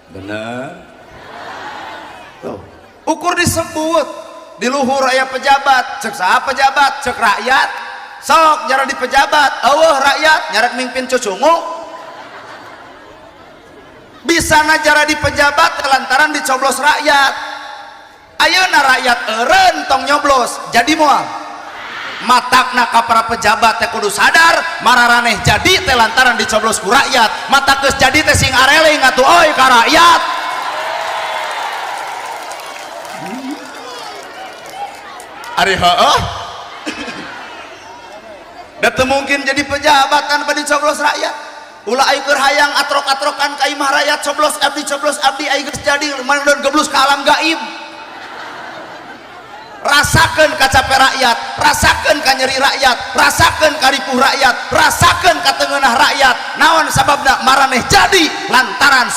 bener tuh ukur disebut di luhur aya pejabat cek saha pejabat cek rakyat sok jara di pejabat eueuh rakyat nyarek mimpin cucungu bisa najara di pejabat lantaran dicoblos rakyat ayeuna rakyat eureun tong nyoblos jadi moal matakna ka para pejabat teh kudu sadar mararaneh jadi teh lantaran dicoblos ku rakyat mata geus jadi teh sing areling atuh oi ka rakyat ari heueuh da teu mungkin jadi pejabat tanpa dicoblos rakyat ulah aing keur hayang atrok-atrokan ka imah rakyat coblos abdi aing geus jadi mandan geblus ka alam gaib rasakeun ka capek rakyat rasakeun ka nyeri rakyat rasakeun ka ripuh rakyat rasakeun ka teungeunah rakyat naon sababna maraneh jadi lantaran